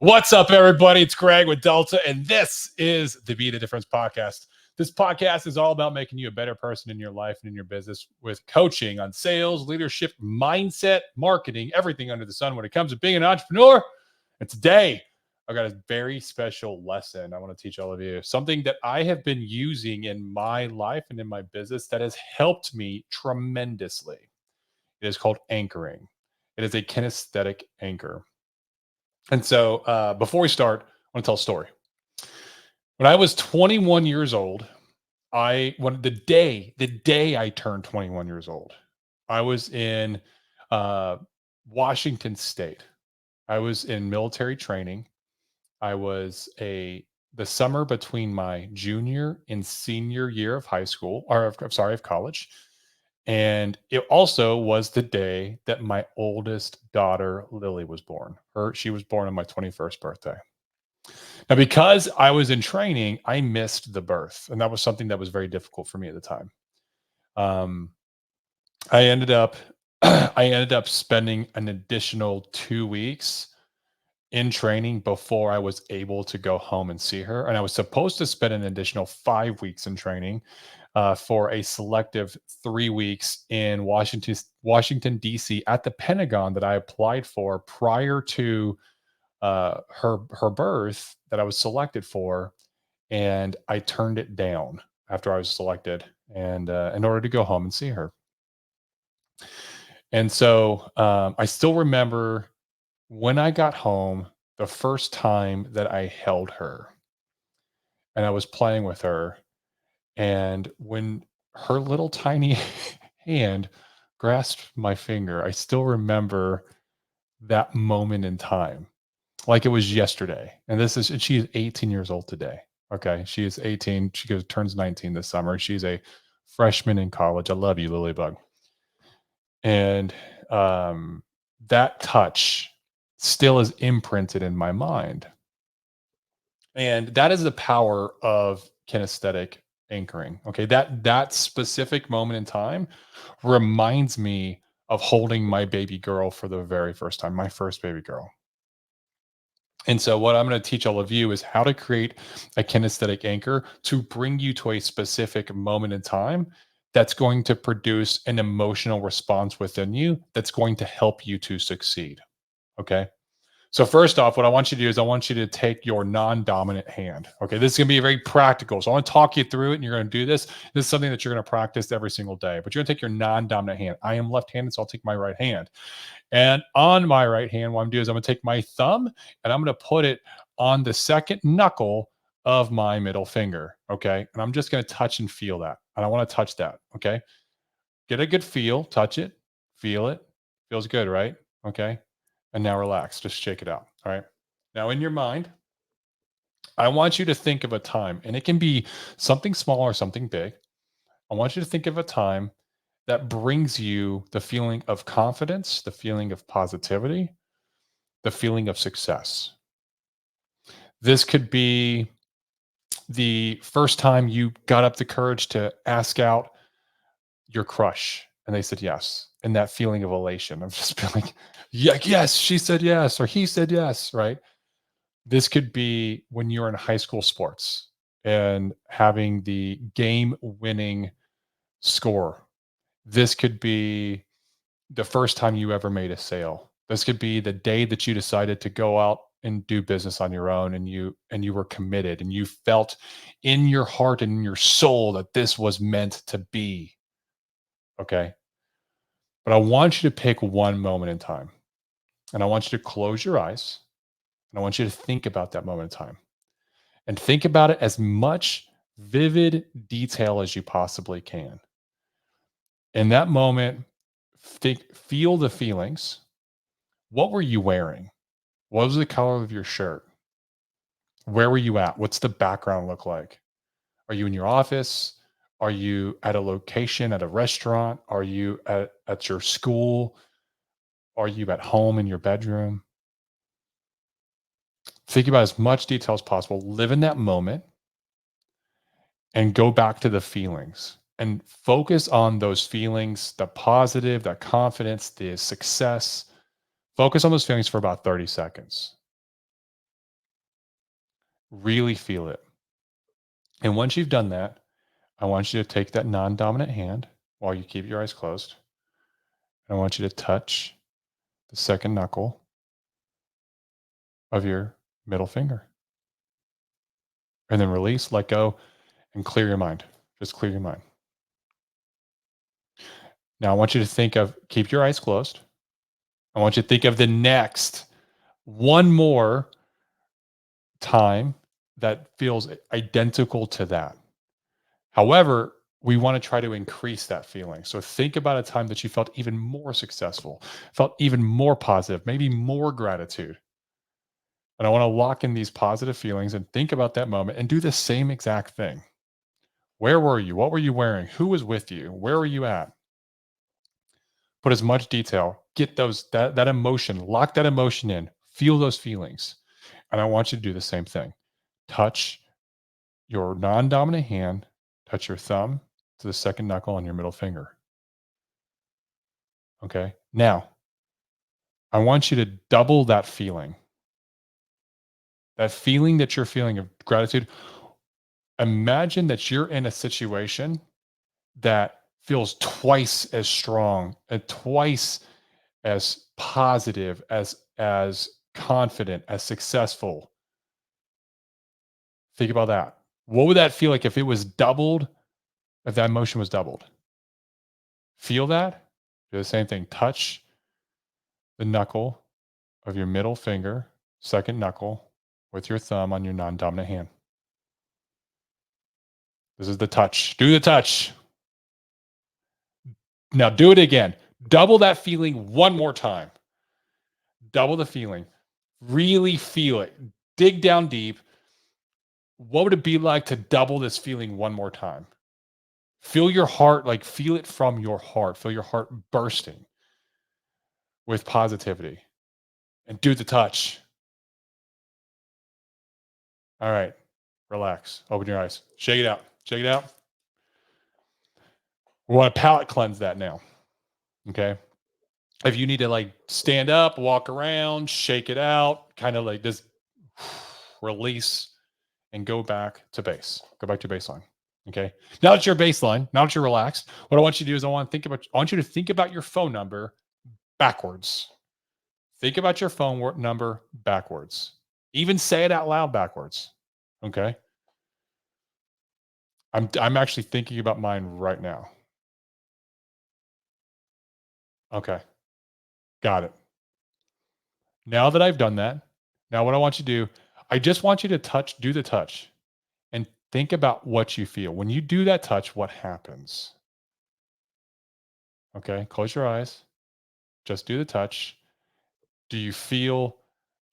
What's up, everybody? It's Greg with Delta, and this is the Be the Difference podcast. This podcast is all about making you a better person in your life and in your business with coaching on sales, leadership, mindset, marketing, everything under the sun when it comes to being an entrepreneur. And today, I've got a very special lesson I want to teach all of you. Something that I have been using in my life and in my business that has helped me tremendously. It is called anchoring. It is a kinesthetic anchor. And so before we start, I want to tell a story. When I was 21 years old, the day I turned 21 years old, I was in uh, Washington State. I was in military training. I was the summer between my junior and senior year of high school, or I'm sorry, of college. And it also was the day that my oldest daughter, Lily, was born. She was born on my 21st birthday. Now, because I was in training, I missed the birth, and that was something that was very difficult for me at the time. Um, I ended up, I ended up spending an additional 2 weeks in training before I was able to go home and see her, and I was supposed to spend an additional 5 weeks in training for a selective 3 weeks in Washington D.C. at the Pentagon that I applied for prior to her birth that I was selected for, and I turned it down after I was selected, and in order to go home and see her. And so I still remember when I got home, the first time that I held her, and I was playing with her, and when her little tiny hand grasped my finger, I still remember that moment in time like it was yesterday. And she is 18 years old today. Okay. She is 18. Turns 19 this summer. She's a freshman in college. I love you, Lilybug. And that touch still is imprinted in my mind. And that is the power of kinesthetic anchoring. Okay. That specific moment in time reminds me of holding my baby girl for the very first time, my first baby girl. And so, what I'm going to teach all of you is how to create a kinesthetic anchor to bring you to a specific moment in time that's going to produce an emotional response within you that's going to help you to succeed. Okay. So first off, what I want you to do is I want you to take your non-dominant hand. Okay, this is going to be very practical. So I want to talk you through it, and you're going to do this. This is something that you're going to practice every single day. But you're going to take your non-dominant hand. I am left-handed, so I'll take my right hand. And on my right hand, what I'm doing is I'm going to take my thumb and I'm going to put it on the second knuckle of my middle finger. Okay, and I'm just going to touch and feel that. And I want to touch that. Okay, get a good feel. Touch it. Feel it. Feels good, right? Okay. And now relax, just shake it out. All right. Now, in your mind, I want you to think of a time, and it can be something small or something big. I want you to think of a time that brings you the feeling of confidence, the feeling of positivity, the feeling of success. This could be the first time you got up the courage to ask out your crush and they said yes. And that feeling of elation of just feeling, yeah, yes, she said yes, or he said yes, right? This could be when you're in high school sports and having the game winning score. This could be the first time you ever made a sale. This could be the day that you decided to go out and do business on your own, and you were committed and you felt in your heart and in your soul that this was meant to be. Okay? But I want you to pick one moment in time. And I want you to close your eyes, and I want you to think about that moment in time. And think about it as much vivid detail as you possibly can. In that moment, feel the feelings. What were you wearing? What was the color of your shirt? Where were you at? What's the background look like? Are you in your office? Are you at a location, at a restaurant? Are you at your school? Are you at home in your bedroom? Think about as much detail as possible. Live in that moment and go back to the feelings and focus on those feelings, the positive, the confidence, the success. Focus on those feelings for about 30 seconds. Really feel it. And once you've done that, I want you to take that non-dominant hand while you keep your eyes closed. And I want you to touch the second knuckle of your middle finger. And then release, let go, and clear your mind. Just clear your mind. Now I want you to think of, keep your eyes closed. I want you to think of the next one more time that feels identical to that. However, we want to try to increase that feeling. So think about a time that you felt even more successful, felt even more positive, maybe more gratitude. And I want to lock in these positive feelings and think about that moment and do the same exact thing. Where were you? What were you wearing? Who was with you? Where were you at? Put as much detail, get that emotion, lock that emotion in, feel those feelings. And I want you to do the same thing. Touch your non-dominant hand, touch your thumb to the second knuckle on your middle finger. Okay. Now, I want you to double that feeling that you're feeling of gratitude. Imagine that you're in a situation that feels twice as strong and twice as positive, as confident, as successful. Think about that. What would that feel like if it was doubled, if that emotion was doubled? Feel that? Do the same thing. Touch the knuckle of your middle finger, second knuckle, with your thumb on your non-dominant hand. This is the touch. Do the touch. Now do it again. Double that feeling one more time. Double the feeling. Really feel it. Dig down deep. What would it be like to double this feeling one more time? Feel your heart, like feel it from your heart. Feel your heart bursting with positivity. And do the touch. All right. Relax. Open your eyes. Shake it out. Shake it out. We want to palate cleanse that now. Okay. If you need to like stand up, walk around, shake it out, kind of like just release and go back to base. Go back to baseline. Okay. Now that you're baseline, now that you're relaxed, what I want you to do is I want you to think about your phone number backwards. Think about your number backwards. Even say it out loud backwards. Okay. I'm actually thinking about mine right now. Okay. Got it. Now that I've done that, now what I want you to do, I just want you to do the touch and think about what you feel. When you do that touch, what happens? Okay. Close your eyes. Just do the touch. Do you feel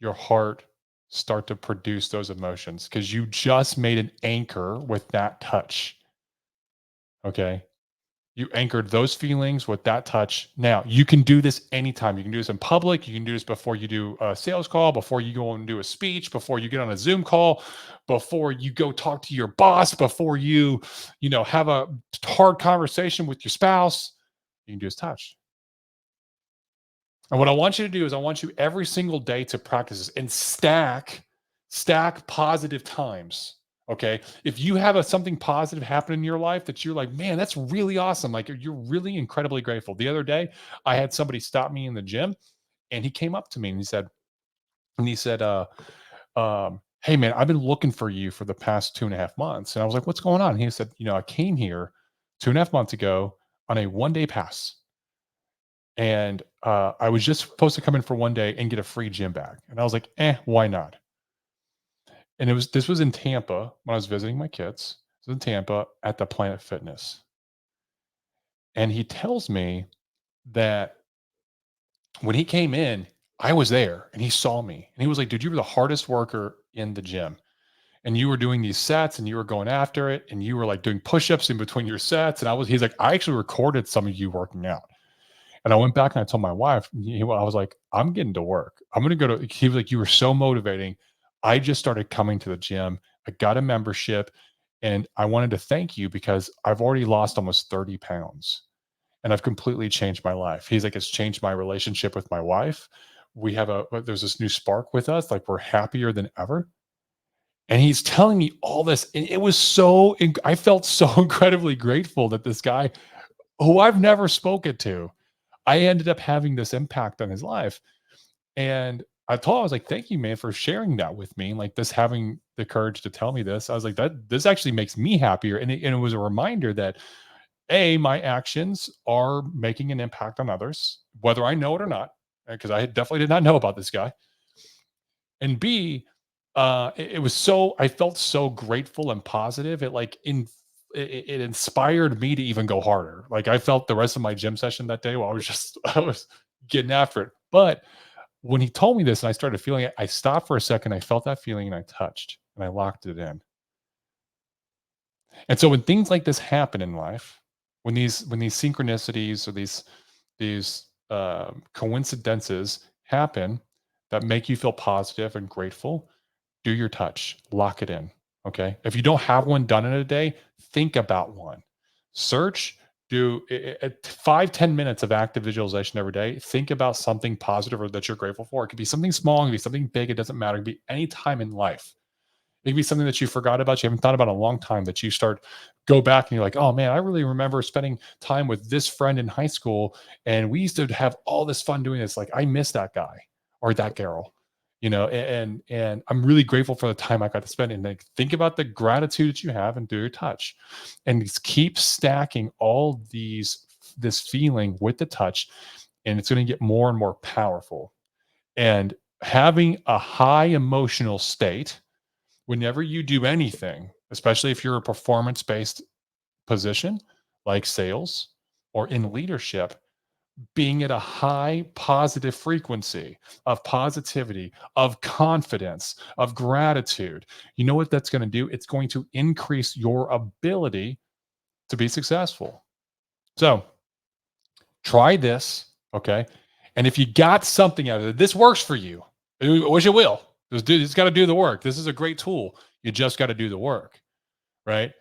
your heart start to produce those emotions? Because you just made an anchor with that touch. Okay. You anchored those feelings with that touch. Now, you can do this anytime. You can do this in public. You can do this before you do a sales call, before you go and do a speech, before you get on a Zoom call, before you go talk to your boss, before have a hard conversation with your spouse. You can do this touch. And what I want you to do is I want you every single day to practice this and stack positive times. Okay. If you have something positive happen in your life that you're like, man, that's really awesome. Like you're really incredibly grateful. The other day, I had somebody stop me in the gym and he came up to me and he said, hey man, I've been looking for you for the past 2.5 months. And I was like, what's going on? And he said, I came here 2.5 months ago on a 1-day pass. And I was just supposed to come in for 1 day and get a free gym bag. And I was like, why not? And this was in Tampa when I was visiting my kids. It was in Tampa at the Planet Fitness. And he tells me that when he came in, I was there and he saw me. And he was like, dude, you were the hardest worker in the gym. And you were doing these sets and you were going after it. And you were like doing push-ups in between your sets. And he's like, I actually recorded some of you working out. And I went back and I told my wife, I was like, I'm getting to work. I'm going to go to, he was like, you were so motivating. I just started coming to the gym. I got a membership and I wanted to thank you because I've already lost almost 30 pounds and I've completely changed my life. He's like, it's changed my relationship with my wife. There's this new spark with us. Like we're happier than ever. And he's telling me all this. And it was I felt so incredibly grateful that this guy who I've never spoken to, I ended up having this impact on his life. And I was like, thank you, man, for sharing that with me. Like this, having the courage to tell me this. I was like, this actually makes me happier. And it was a reminder that my actions are making an impact on others, whether I know it or not, because I definitely did not know about this guy. And B, it was I felt so grateful and positive. It inspired me to even go harder. Like I felt the rest of my gym session that day while I was getting after it. But when he told me this and I started feeling it, I stopped for a second. I felt that feeling and I touched and I locked it in. And so when things like this happen in life, when these synchronicities or these coincidences happen that make you feel positive and grateful, do your touch, lock it in. Okay. If you don't have one done in a day, think about one. Search, do 5-10 minutes of active visualization every day. Think about something positive or that you're grateful for. It could be something small, it could be something big, it doesn't matter. It could be any time in life. It could be something that you forgot about, you haven't thought about in a long time, that you go back and you're like, oh man, I really remember spending time with this friend in high school. And we used to have all this fun doing this. Like, I miss that guy or that girl, and I'm really grateful for the time I got to spend. And like, think about the gratitude that you have and do your touch. And just keep stacking this feeling with the touch. And it's going to get more and more powerful. And having a high emotional state whenever you do anything, especially if you're a performance based position like sales or in leadership, being at a high positive frequency of positivity, of confidence, of gratitude, you know what that's going to do? It's going to increase your ability to be successful. So try this. Okay. And if you got something out of it, this works for you, which it will. Just got to do the work. This is a great tool. You just got to do the work, right?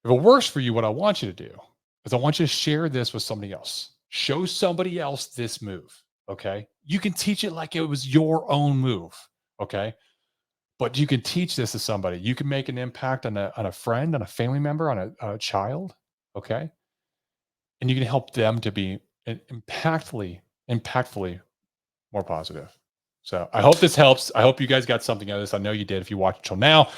If it works for you, what I want you to do is I want you to share this with somebody else. Show somebody else this move. Okay. You can teach it like it was your own move. Okay. But you can teach this to somebody. You can make an impact on a friend, on a family member, on a child. Okay. And you can help them to be impactfully more positive. So I hope this helps. I hope you guys got something out of this. I know you did if you watched until now.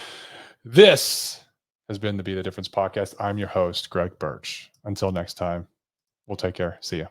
This has been the Be the Difference podcast. I'm your host, Greg Birch. Until next time, we'll take care. See ya.